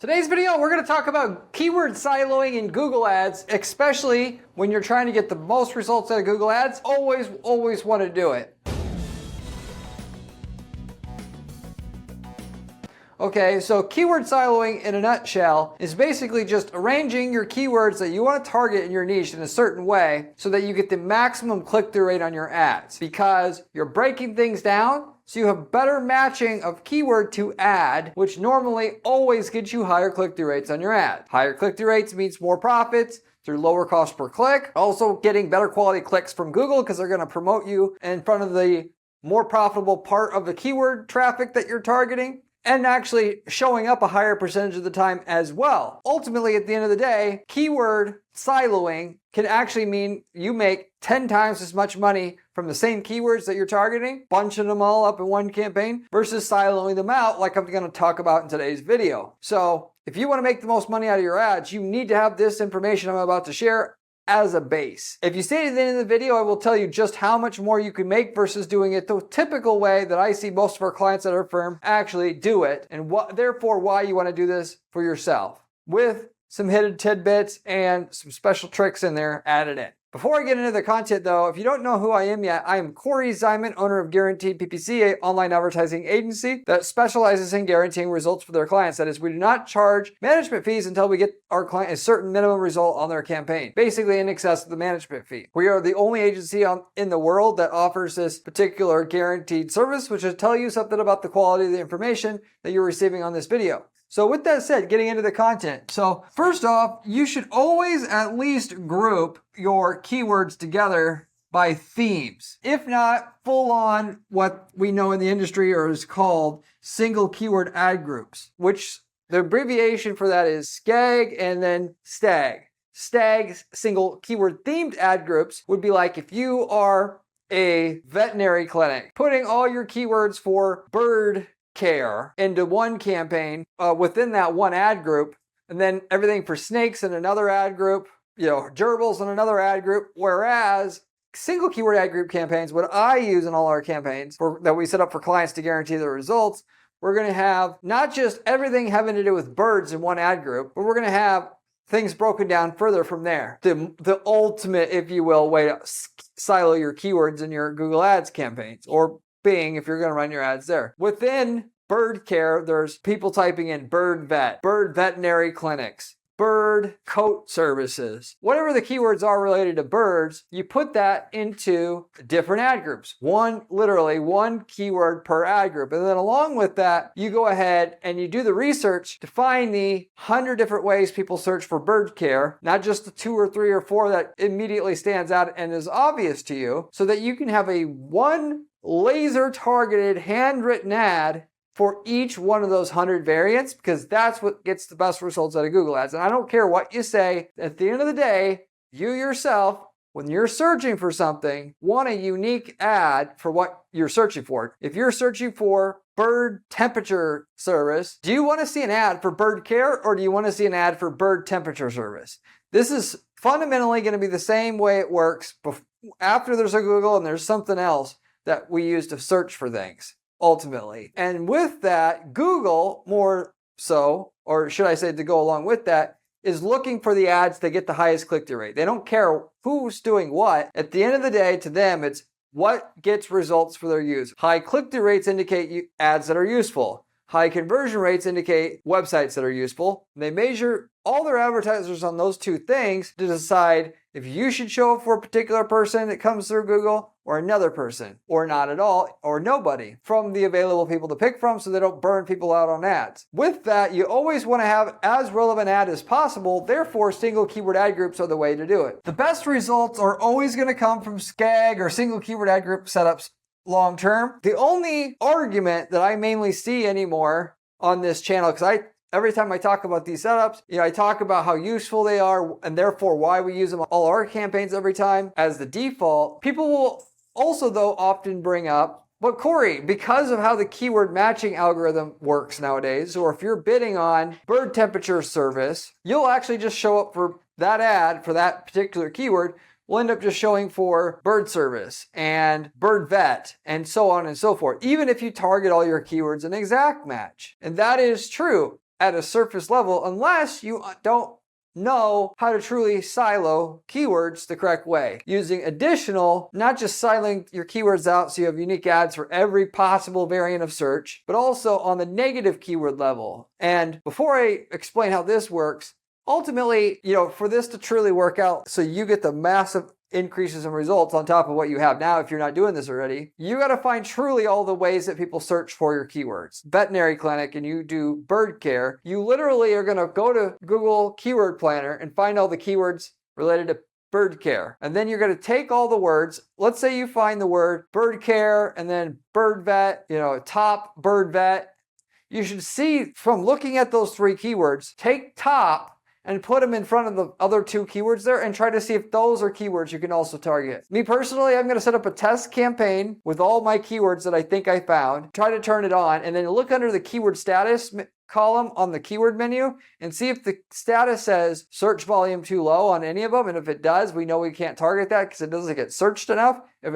Today's video, we're going to talk about keyword siloing in Google Ads, especially when you're trying to get the most results out of Google Ads. Always want to do it. Okay, so keyword siloing in a nutshell is basically just arranging your keywords that you want to target in your niche in a certain way so that you get the maximum click-through rate on your ads, because you're breaking things down so you have better matching of keyword to ad, which normally always gets you higher click-through rates on your ad. Higher click-through rates means more profits through lower cost per click. Also getting better quality clicks from Google because they're going to promote you in front of the more profitable part of the keyword traffic that you're targeting, and actually showing up a higher percentage of the time as well. Ultimately, at the end of the day, keyword siloing can actually mean you make 10 times as much money from the same keywords that you're targeting, bunching them all up in one campaign, versus siloing them out like I'm going to talk about in today's video. So if you want to make the most money out of your ads, you need to have this information I'm about to share as a base. If you stay to the end of the video, I will tell you just how much more you can make versus doing it the typical way that I see most of our clients at our firm actually do it, and therefore why you want to do this for yourself, with some hidden tidbits and some special tricks in there added in. Before I get into the content though, if you don't know who I am yet, I am Corey Ziman, owner of Guaranteed PPC, an online advertising agency that specializes in guaranteeing results for their clients. That is, we do not charge management fees until we get our client a certain minimum result on their campaign, basically in excess of the management fee. We are the only agency in the world that offers this particular guaranteed service, which will tell you something about the quality of the information that you're receiving on this video. So with that said, getting into the content. So first off, you should always at least group your keywords together by themes. If not, full on what we know in the industry or is called single keyword ad groups, which the abbreviation for that is SKAG and then STAG. STAG, single keyword themed ad groups, would be like if you are a veterinary clinic, putting all your keywords for bird care into one campaign within that one ad group, and then everything for snakes in another ad group, gerbils in another ad group. Whereas single keyword ad group campaigns, what I use in all our campaigns that we set up for clients to guarantee the results, we're going to have not just everything having to do with birds in one ad group, but we're going to have things broken down further from there. The ultimate, if you will, way to silo your keywords in your Google Ads campaigns, or Bing if you're going to run your ads there. Within bird care, there's people typing in bird vet, bird veterinary clinics, bird coat services. Whatever the keywords are related to birds, you put that into different ad groups. Literally one keyword per ad group. And then along with that, you go ahead and you do the research to find the 100 different ways people search for bird care, not just the 2 or 3 or 4 that immediately stands out and is obvious to you, so that you can have a one laser targeted handwritten ad for each one of those 100 variants, because that's what gets the best results out of Google Ads. And I don't care what you say, at the end of the day, you yourself, when you're searching for something, want a unique ad for what you're searching for. If you're searching for bird temperature service, do you want to see an ad for bird care, or do you want to see an ad for bird temperature service? This is fundamentally going to be the same way it works after there's a Google and there's something else that we use to search for things, ultimately. And with that, Google more so, or should I say to go along with that, is looking for the ads that get the highest click-through rate. They don't care who's doing what. At the end of the day, to them, it's what gets results for their users. High click-through rates indicate ads that are useful. High conversion rates indicate websites that are useful. They measure all their advertisers on those two things to decide if you should show up for a particular person that comes through Google, or another person, or not at all, or nobody from the available people to pick from, so they don't burn people out on ads. With that, you always want to have as relevant ad as possible. Therefore, single keyword ad groups are the way to do it. The best results are always going to come from SKAG or single keyword ad group setups long term. The only argument that I mainly see anymore on this channel, because every time I talk about these setups, I talk about how useful they are and therefore why we use them on all our campaigns every time as the default. People will also, though, often bring up, but Corey, because of how the keyword matching algorithm works nowadays, or if you're bidding on bird temperature service, you'll actually just show up for that ad for that particular keyword will end up just showing for bird service and bird vet and so on and so forth, even if you target all your keywords an exact match. And that is true. at a surface level unless you don't know how to truly silo keywords the correct way, using additional, not just siloing your keywords out so you have unique ads for every possible variant of search, but also on the negative keyword level. And before I explain how this works, ultimately, for this to truly work out so you get the massive increases in results on top of what you have now, if you're not doing this already, you got to find truly all the ways that people search for your keywords. Veterinary clinic and you do bird care, you literally are going to go to Google Keyword Planner and find all the keywords related to bird care. And then you're going to take all the words. Let's say you find the word bird care and then bird vet, top bird vet. You should see from looking at those 3 keywords, take top and put them in front of the other 2 keywords there and try to see if those are keywords you can also target. Me personally, I'm going to set up a test campaign with all my keywords that I think I found, try to turn it on, and then look under the keyword status column on the keyword menu and see if the status says search volume too low on any of them. And if it does, we know we can't target that because it doesn't get searched enough. If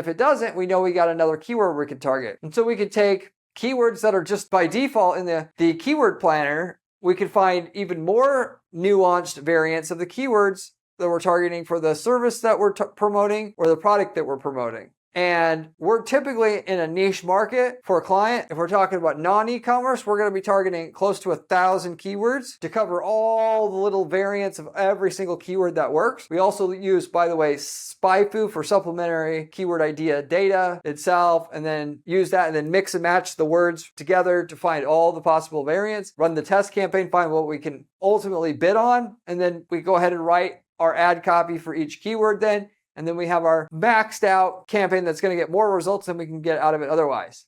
it doesn't, we know we got another keyword we can target. And so we could take keywords that are just by default in the keyword planner. We could find even more nuanced variants of the keywords that we're targeting for the service that we're promoting or the product that we're promoting. And we're typically in a niche market for a client. If we're talking about non-e-commerce, we're going to be targeting close to 1,000 keywords to cover all the little variants of every single keyword that works. We also use, by the way, SpyFu for supplementary keyword idea data itself, and then use that and then mix and match the words together to find all the possible variants, run the test campaign, find what we can ultimately bid on, and then we go ahead and write our ad copy for each keyword then. And then we have our maxed out campaign that's going to get more results than we can get out of it otherwise.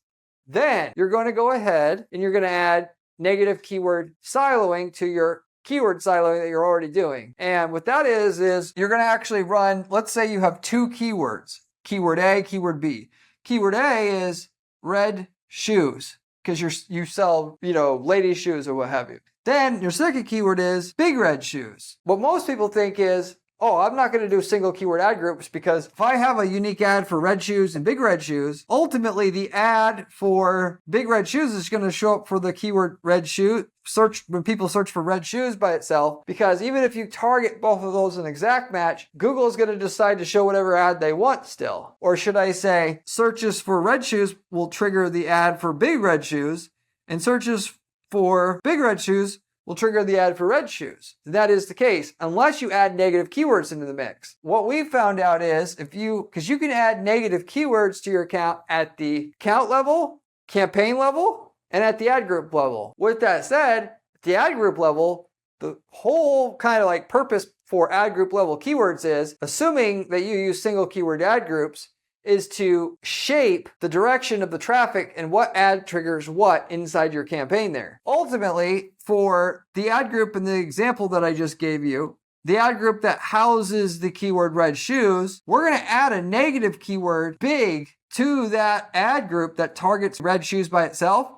Then you're going to go ahead and you're going to add negative keyword siloing to your keyword siloing that you're already doing. And what that is you're going to actually run, let's say you have 2 keywords, keyword A, keyword B. Keyword A is red shoes because you sell, ladies' shoes or what have you. Then your second keyword is big red shoes. What most people think is, I'm not going to do single keyword ad groups because if I have a unique ad for red shoes and big red shoes, ultimately the ad for big red shoes is going to show up for the keyword red shoe search when people search for red shoes by itself, because even if you target both of those in exact match, Google is going to decide to show whatever ad they want still. Or should I say searches for red shoes will trigger the ad for big red shoes, and searches for big red shoes will trigger the ad for red shoes. That is the case unless you add negative keywords into the mix. What we found out is because you can add negative keywords to your account at the account level, campaign level, and at the ad group level. With that said, at the ad group level, the whole kind of like purpose for ad group level keywords is, assuming that you use single keyword ad groups, is to shape the direction of the traffic and what ad triggers what inside your campaign there. Ultimately, for the ad group in the example that I just gave you, the ad group that houses the keyword red shoes, we're going to add a negative keyword big to that ad group that targets red shoes by itself,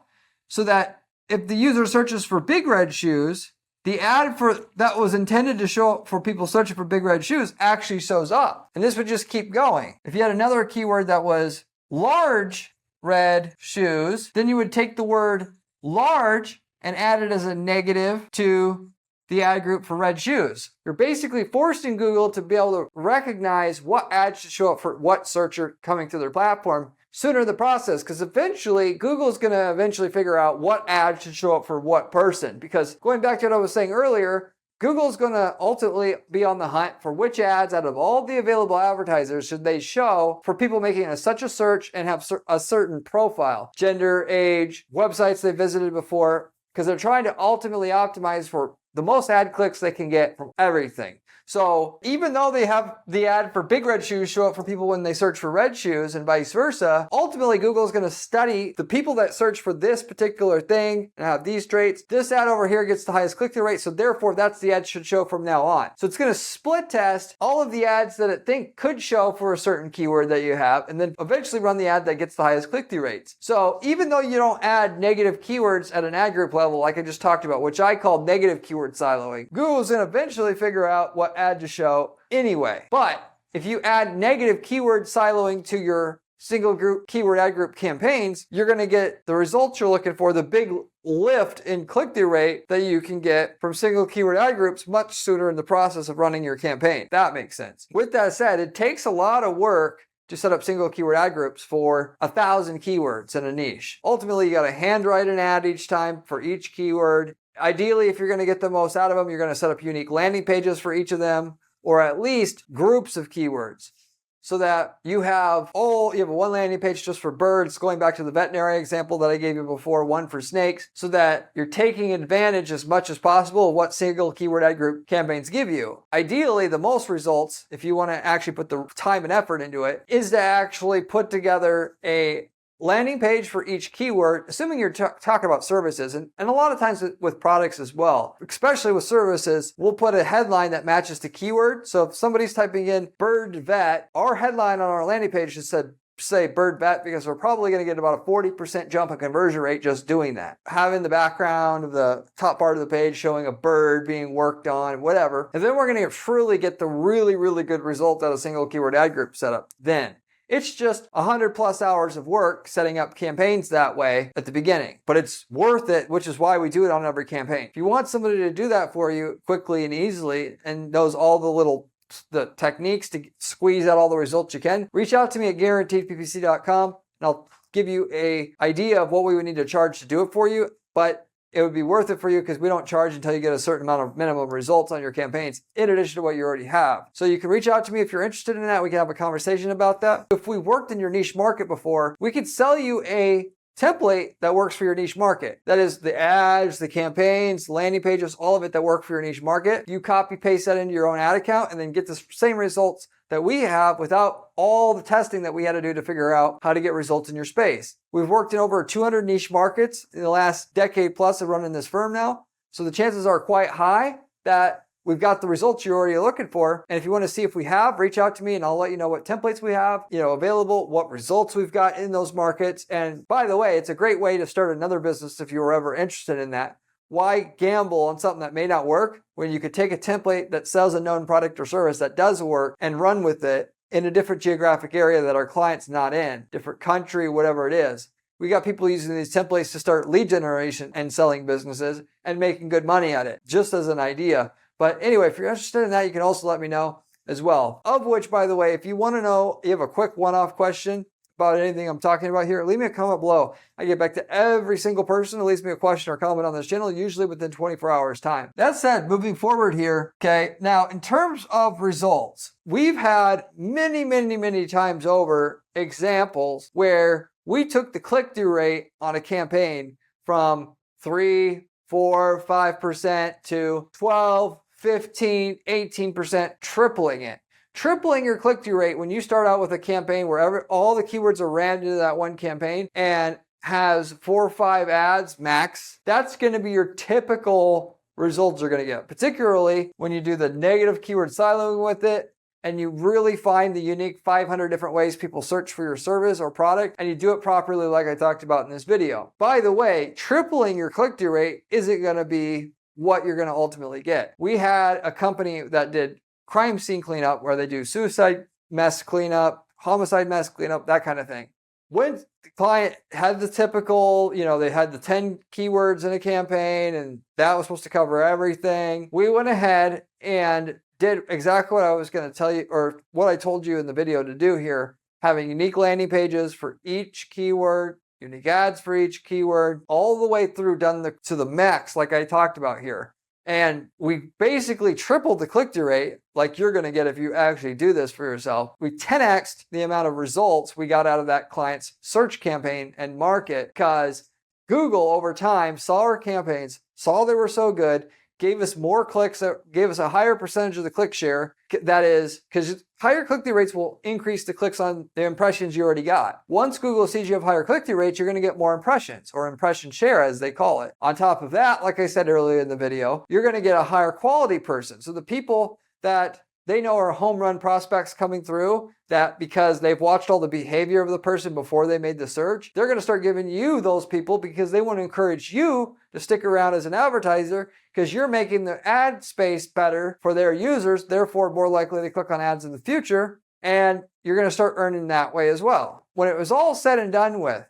so that if the user searches for big red shoes, the ad that was intended to show up for people searching for big red shoes actually shows up. And this would just keep going. If you had another keyword that was large red shoes, then you would take the word large and add it as a negative to the ad group for red shoes. You're basically forcing Google to be able to recognize what ads should show up for what searcher coming to their platform sooner in the process, because eventually Google's going to figure out what ad should show up for what person. Because going back to what I was saying earlier, Google's going to ultimately be on the hunt for which ads out of all the available advertisers should they show for people making such a search and have a certain profile, gender, age, websites they visited before, because they're trying to ultimately optimize for the most ad clicks they can get from everything. So even though they have the ad for big red shoes show up for people when they search for red shoes and vice versa, ultimately Google is going to study the people that search for this particular thing and have these traits. This ad over here gets the highest click-through rate, so therefore that's the ad should show from now on. So it's going to split test all of the ads that it think could show for a certain keyword that you have, and then eventually run the ad that gets the highest click-through rates. So even though you don't add negative keywords at an ad group level like I just talked about, which I call negative keyword siloing, Google's going to eventually figure out what ad to show anyway. But if you add negative keyword siloing to your single group keyword ad group campaigns, you're going to get the results you're looking for, the big lift in click-through rate that you can get from single keyword ad groups much sooner in the process of running your campaign. That makes sense. With that said, it takes a lot of work to set up single keyword ad groups for 1,000 keywords in a niche. Ultimately, you got to handwrite an ad each time for each keyword. Ideally, if you're going to get the most out of them, you're going to set up unique landing pages for each of them, or at least groups of keywords, so that you have one landing page just for birds, going back to the veterinary example that I gave you before, one for snakes, so that you're taking advantage as much as possible of what single keyword ad group campaigns give you. Ideally, the most results, if you want to actually put the time and effort into it, is to actually put together a landing page for each keyword, assuming you're talking about services, and a lot of times with products as well. Especially with services, we'll put a headline that matches the keyword. So if somebody's typing in bird vet, our headline on our landing page should say bird vet, because we're probably going to get about a 40% jump in conversion rate just doing that. Having the background of the top part of the page showing a bird being worked on, whatever. And then we're going to truly get the really, really good result out of single keyword ad group setup then. It's just 100+ hours of work setting up campaigns that way at the beginning, but it's worth it, which is why we do it on every campaign. If you want somebody to do that for you quickly and easily and knows all the techniques to squeeze out all the results you can, reach out to me at guaranteedppc.com and I'll give you an idea of what we would need to charge to do it for you. But it would be worth it for you because we don't charge until you get a certain amount of minimum results on your campaigns in addition to what you already have. So you can reach out to me if you're interested in that. We can have a conversation about that. If we worked in your niche market before, we could sell you a template that works for your niche market. That is the ads, the campaigns, landing pages, all of it that work for your niche market. You copy paste that into your own ad account and then get the same results that we have without all the testing that we had to do to figure out how to get results in your space. We've worked in over 200 niche markets in the last decade plus of running this firm now. So the chances are quite high that we've got the results you're already looking for. And if you want to see if we have, reach out to me and I'll let you know what templates we have, available, what results we've got in those markets. And by the way, it's a great way to start another business if you were ever interested in that. Why gamble on something that may not work when you could take a template that sells a known product or service that does work and run with it in a different geographic area that our client's not in, different country, whatever it is. We got people using these templates to start lead generation and selling businesses and making good money at it, just as an idea. But anyway, if you're interested in that, you can also let me know as well. Of which, by the way, if you want to know, you have a quick one-off question about anything I'm talking about here, leave me a comment below. I get back to every single person who leaves me a question or comment on this channel, usually within 24 hours time. That said, moving forward here, okay, now in terms of results, we've had many times over examples where we took the click-through rate on a campaign from 3, 4, 5% to 12, 15, 18%, tripling it. Tripling your click-through rate when you start out with a campaign where all the keywords are rammed into that one campaign and has 4 or 5 ads max, that's going to be your typical results you're going to get, particularly when you do the negative keyword siloing with it and you really find the unique 500 different ways people search for your service or product and you do it properly like I talked about in this video. By the way, tripling your click-through rate isn't going to be what you're going to ultimately get. We had a company that did crime scene cleanup where they do suicide mess cleanup, homicide mess cleanup, that kind of thing. When the client had the typical, they had the 10 keywords in a campaign and that was supposed to cover everything, we went ahead and did exactly what I was going to tell you, or what I told you in the video to do here, having unique landing pages for each keyword, unique ads for each keyword, all the way through done to the max like I talked about here. And we basically tripled the click-through rate like you're going to get if you actually do this for yourself. We 10x'd the amount of results we got out of that client's search campaign and market because Google over time saw our campaigns, saw they were so good, gave us more clicks, gave us a higher percentage of the click share. That is, because higher click-through rates will increase the clicks on the impressions you already got. Once Google sees you have higher click-through rates, you're going to get more impressions, or impression share as they call it. On top of that, like I said earlier in the video, you're going to get a higher quality person. So the people that they know are home run prospects coming through, that because they've watched all the behavior of the person before they made the search, they're going to start giving you those people because they want to encourage you to stick around as an advertiser because you're making the ad space better for their users, therefore more likely to click on ads in the future, and you're going to start earning that way as well. When it was all said and done with,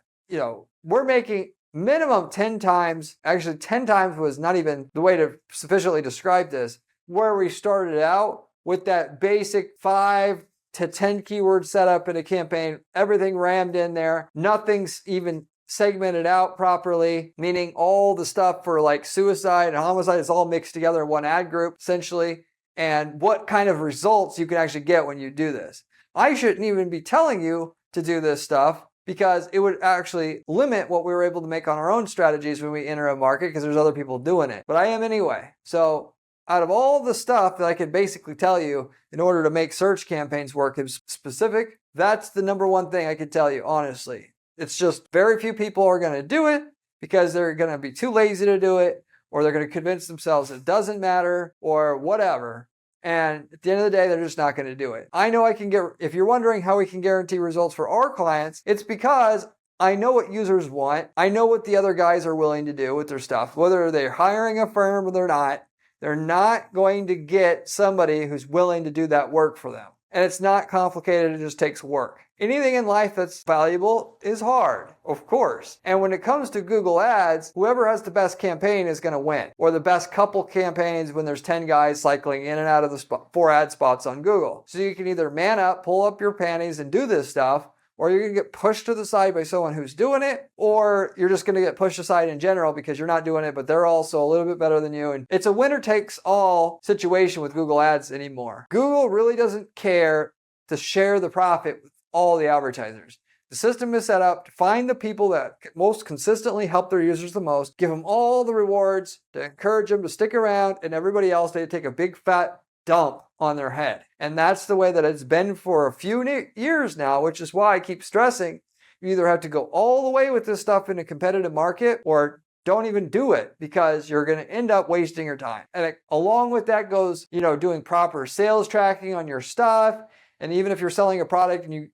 we're making minimum 10 times, actually 10 times was not even the way to sufficiently describe this, where we started out with that basic 5 to 10 keyword setup in a campaign, everything rammed in there, nothing's even segmented out properly, meaning all the stuff for like suicide and homicide is all mixed together in one ad group, essentially, and what kind of results you can actually get when you do this. I shouldn't even be telling you to do this stuff because it would actually limit what we were able to make on our own strategies when we enter a market because there's other people doing it. But I am anyway. So out of all the stuff that I could basically tell you in order to make search campaigns work in specific, that's the number one thing I could tell you, honestly. It's just very few people are going to do it because they're going to be too lazy to do it, or they're going to convince themselves it doesn't matter, or whatever. And at the end of the day, they're just not going to do it. I know I can get, if you're wondering how we can guarantee results for our clients, it's because I know what users want. I know what the other guys are willing to do with their stuff. Whether they're hiring a firm or they're not going to get somebody who's willing to do that work for them. And it's not complicated, it just takes work. Anything in life that's valuable is hard, of course. And when it comes to Google Ads, whoever has the best campaign is going to win. Or the best couple campaigns when there's 10 guys cycling in and out of the 4 ad spots on Google. So you can either man up, pull up your panties and do this stuff, or you're going to get pushed to the side by someone who's doing it, or you're just going to get pushed aside in general because you're not doing it, but they're also a little bit better than you. And it's a winner-takes-all situation with Google Ads anymore. Google really doesn't care to share the profit with all the advertisers. The system is set up to find the people that most consistently help their users the most, give them all the rewards to encourage them to stick around, and everybody else, they take a big fat dump on their head. And that's the way that it's been for a few years now, which is why I keep stressing you either have to go all the way with this stuff in a competitive market or don't even do it because you're going to end up wasting your time. And along with that goes, doing proper sales tracking on your stuff. And even if you're selling a product and you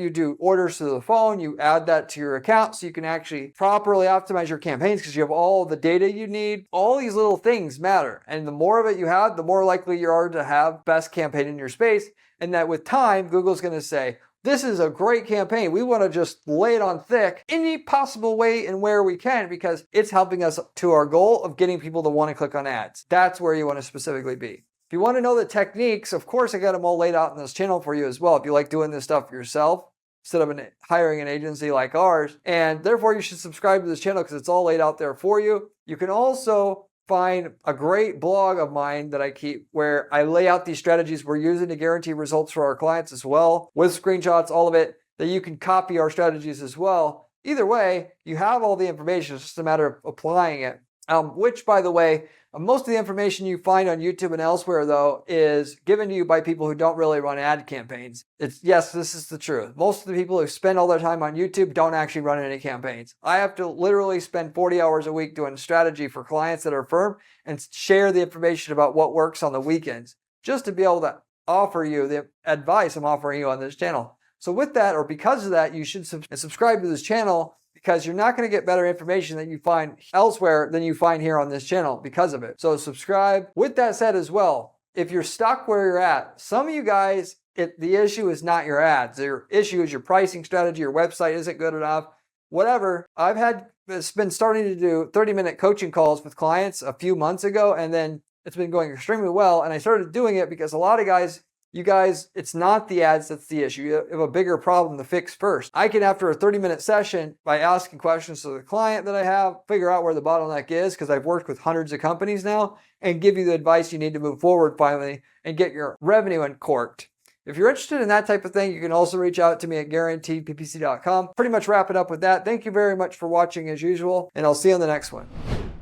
do orders to the phone, you add that to your account so you can actually properly optimize your campaigns because you have all the data you need. All these little things matter. And the more of it you have, the more likely you are to have best campaign in your space. And that with time, Google's going to say, this is a great campaign. We want to just lay it on thick any possible way and where we can because it's helping us to our goal of getting people to want to click on ads. That's where you want to specifically be. If you want to know the techniques, of course, I got them all laid out in this channel for you as well. If you like doing this stuff yourself, instead of hiring an agency like ours, and therefore you should subscribe to this channel because it's all laid out there for you. You can also find a great blog of mine that I keep where I lay out these strategies we're using to guarantee results for our clients as well, with screenshots, all of it, that you can copy our strategies as well. Either way, you have all the information. It's just a matter of applying it. Which, by the way, most of the information you find on YouTube and elsewhere, though, is given to you by people who don't really run ad campaigns. Yes, this is the truth. Most of the people who spend all their time on YouTube don't actually run any campaigns. I have to literally spend 40 hours a week doing strategy for clients that are firm and share the information about what works on the weekends, just to be able to offer you the advice I'm offering you on this channel. So with that, or because of that, you should subscribe to this channel, because you're not going to get better information that you find elsewhere than you find here on this channel because of it. So subscribe. With that said as well, if you're stuck where you're at, some of you guys, the issue is not your ads. Your issue is your pricing strategy, your website isn't good enough, whatever. I've been starting to do 30-minute coaching calls with clients a few months ago, and then it's been going extremely well. And I started doing it because a lot of guys, you guys, it's not the ads that's the issue. You have a bigger problem to fix first. I can, after a 30-minute session, by asking questions to the client that I have, figure out where the bottleneck is, because I've worked with hundreds of companies now, and give you the advice you need to move forward finally and get your revenue uncorked. If you're interested in that type of thing, you can also reach out to me at guaranteedppc.com. Pretty much wrap it up with that. Thank you very much for watching as usual, and I'll see you on the next one.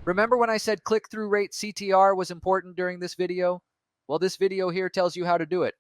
Remember when I said click-through rate CTR was important during this video? Well, this video here tells you how to do it.